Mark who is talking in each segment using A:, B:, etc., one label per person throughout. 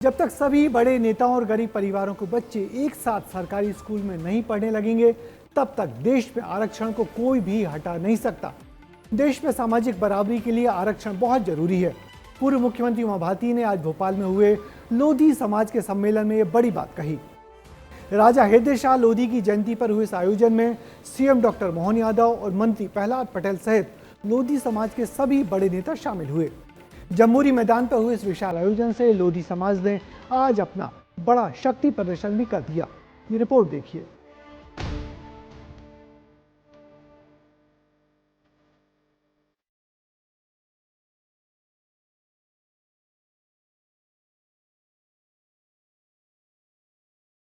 A: जब तक सभी बड़े नेताओं और गरीब परिवारों के बच्चे एक साथ सरकारी स्कूल में नहीं पढ़ने लगेंगे, तब तक देश में आरक्षण को कोई भी हटा नहीं सकता। देश में सामाजिक बराबरी के लिए आरक्षण बहुत जरूरी है। पूर्व मुख्यमंत्री उमा भारती ने आज भोपाल में हुए लोधी समाज के सम्मेलन में यह बड़ी बात कही। राजा हृदय शाह लोधी की जयंती पर हुए इस आयोजन में सीएम डॉक्टर मोहन यादव और मंत्री प्रहलाद पटेल सहित लोधी समाज के सभी बड़े नेता शामिल हुए। जम्बूरी मैदान पर हुए इस विशाल आयोजन से लोधी समाज ने आज अपना बड़ा शक्ति प्रदर्शन भी कर दिया। ये रिपोर्ट देखिए।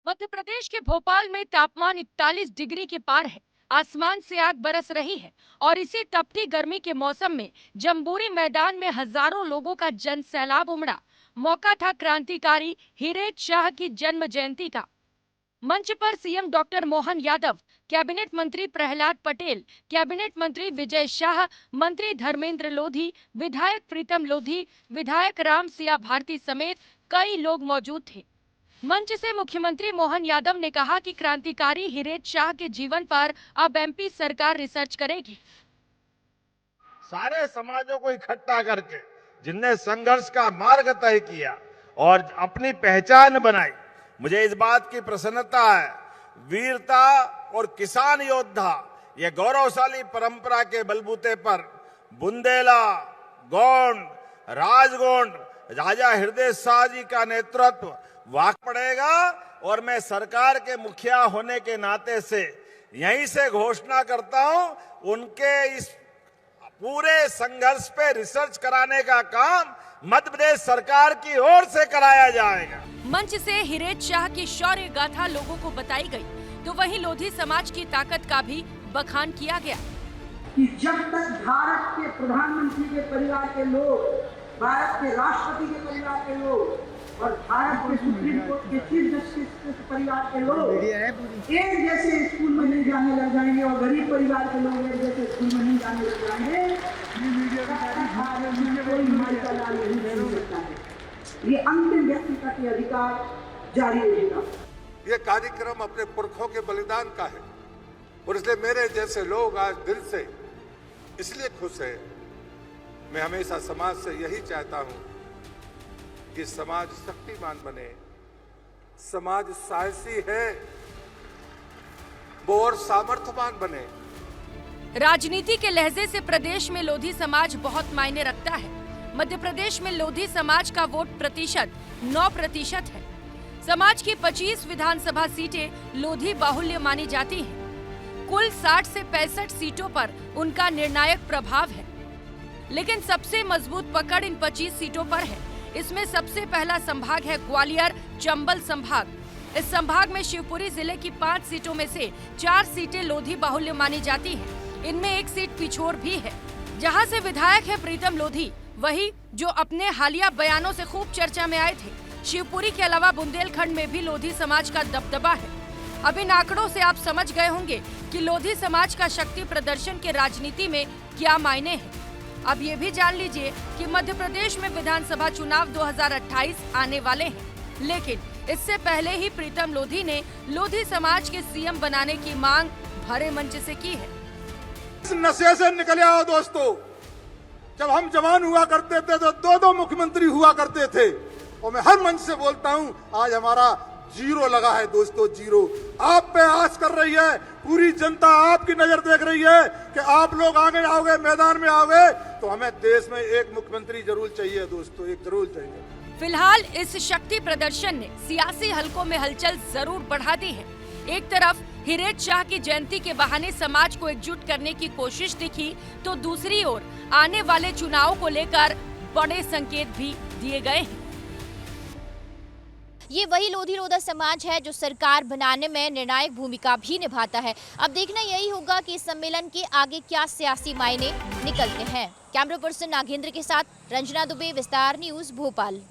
B: मध्य प्रदेश के भोपाल में तापमान 41 डिग्री के पार है। आसमान से आग बरस रही है और इसी तपती गर्मी के मौसम में जम्बूरी मैदान में हजारों लोगों का जन सैलाब उमड़ा। मौका था क्रांतिकारी हृदय शाह की जन्म जयंती का। मंच पर CM doctor Mohan Yadav, cabinet मंत्री प्रहलाद पटेल, कैबिनेट मंत्री विजय शाह, मंत्री धर्मेंद्र लोधी, विधायक प्रीतम लोधी, विधायक राम सिया भारती समेत कई लोग मौजूद थे। मंच से मुख्यमंत्री मोहन यादव ने कहा कि क्रांतिकारी हृदय शाह के जीवन पर अब एमपी सरकार रिसर्च करेगी।
C: सारे समाजों को इकट्ठा करके जिनने संघर्ष का मार्ग तय किया और अपनी पहचान बनाई, मुझे इस बात की प्रसन्नता है। वीरता और किसान योद्धा ये गौरवशाली परंपरा के बलबूते पर बुंदेला, गोंड, राजगोंड, राजा हृदय शाह जी का नेतृत्व वाक पड़ेगा। और मैं सरकार के मुखिया होने के नाते से यहीं से घोषणा करता हूं, उनके इस पूरे संघर्ष पे रिसर्च कराने का काम मध्य प्रदेश सरकार की ओर से कराया जाएगा।
B: मंच से हृदय शाह की शौर्य गाथा लोगों को बताई गई, तो वहीं लोधी समाज की ताकत का भी बखान किया गया
D: कि जब तक भारत के प्रधानमंत्री के परिवार के लोग, भारत के राष्ट्रपति के परिवार के लोग और भारत के सुप्रीम कोर्ट के चीफ जस्टिस के परिवार के लोग एक जैसे स्कूल में नहीं जाने लग जाएंगे और गरीब परिवार के लोग एक जैसे स्कूल में नहीं जाने लग जाएंगे, कोई मालिका लाल नहीं हो सकता है। ये अंतिम व्यक्तिगत अधिकार जारी रहेगा।
E: ये कार्यक्रम अपने पुरखों के बलिदान का है और इसलिए मेरे जैसे लोग आज दिल से इसलिए खुश है। मैं हमेशा समाज से यही चाहता हूं कि समाज शक्तिमान बने, समाज साहसी है वो और सामर्थ्यवान बने।
B: राजनीति के लहजे से प्रदेश में लोधी समाज बहुत मायने रखता है। मध्य प्रदेश में लोधी समाज का वोट प्रतिशत 9% है। समाज की 25 विधानसभा सीटें लोधी बाहुल्य मानी जाती हैं। कुल 60 से 65 सीटों पर उनका निर्णायक प्रभाव है, लेकिन सबसे मजबूत पकड़ इन 25 सीटों पर है। इसमें सबसे पहला संभाग है ग्वालियर चंबल संभाग। इस संभाग में शिवपुरी जिले की 5 सीटों में से 4 सीटें लोधी बाहुल्य मानी जाती हैं। इनमें एक सीट पिछोर भी है, जहां से विधायक है प्रीतम लोधी, वही जो अपने हालिया बयानों से खूब चर्चा में आए थे। शिवपुरी के अलावा बुंदेलखंड में भी लोधी समाज का दबदबा है। अब इन आंकड़ों से आप समझ गए होंगे कि लोधी समाज का शक्ति प्रदर्शन के राजनीति में क्या मायने हैं। अब ये भी जान लीजिए कि मध्य प्रदेश में विधानसभा चुनाव 2028 आने वाले हैं, लेकिन इससे पहले ही प्रीतम लोधी ने लोधी समाज के सीएम बनाने की मांग भरे मंच से की है।
E: इस नशे से निकले आओ दोस्तों। जब हम जवान हुआ करते थे तो 2-2 मुख्यमंत्री हुआ करते थे और मैं हर मंच से बोलता हूं, आज हमारा जीरो लगा है दोस्तों, जीरो। आप पे आस कर रही है, पूरी जनता आपकी नजर देख रही है कि आप लोग आगे आओगे, मैदान में आओगे तो हमें देश में एक मुख्यमंत्री जरूर चाहिए दोस्तों, एक जरूर चाहिए।
B: फिलहाल इस शक्ति प्रदर्शन ने सियासी हलकों में हलचल जरूर बढ़ा दी है। एक तरफ हृदय शाह की जयंती के बहाने समाज को एकजुट करने की कोशिश दिखी, तो दूसरी ओर आने वाले चुनाव को लेकर बड़े संकेत भी दिए गए हैं।
F: ये वही लोधी लोधा समाज है जो सरकार बनाने में निर्णायक भूमिका भी निभाता है। अब देखना यही होगा कि इस सम्मेलन के आगे क्या सियासी मायने निकलते हैं। कैमरा पर्सन नागेंद्र के साथ रंजना दुबे, विस्तार न्यूज, भोपाल।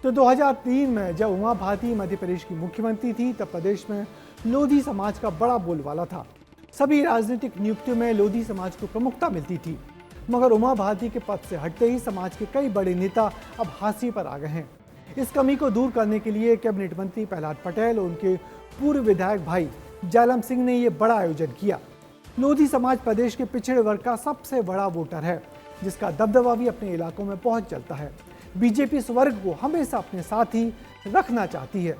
A: तो 2003 में जब उमा भारती मध्य प्रदेश की मुख्यमंत्री थी, तब प्रदेश में लोधी समाज का बड़ा बोलबाला था। सभी राजनीतिक नियुक्तियों में लोधी समाज को प्रमुखता मिलती थी, मगर उमा भारती के पद से हटते ही समाज के कई बड़े नेता अब हाशिए पर आ गए हैं। इस कमी को दूर करने के लिए कैबिनेट मंत्री प्रहलाद पटेल और उनके पूर्व विधायक भाई जालम सिंह ने यह बड़ा आयोजन किया। लोधी समाज प्रदेश के पिछड़े वर्ग का सबसे बड़ा वोटर है, जिसका दबदबा भी अपने इलाकों में पहुंच चलता है। बीजेपी इस वर्ग को हमेशा अपने साथ ही रखना चाहती है।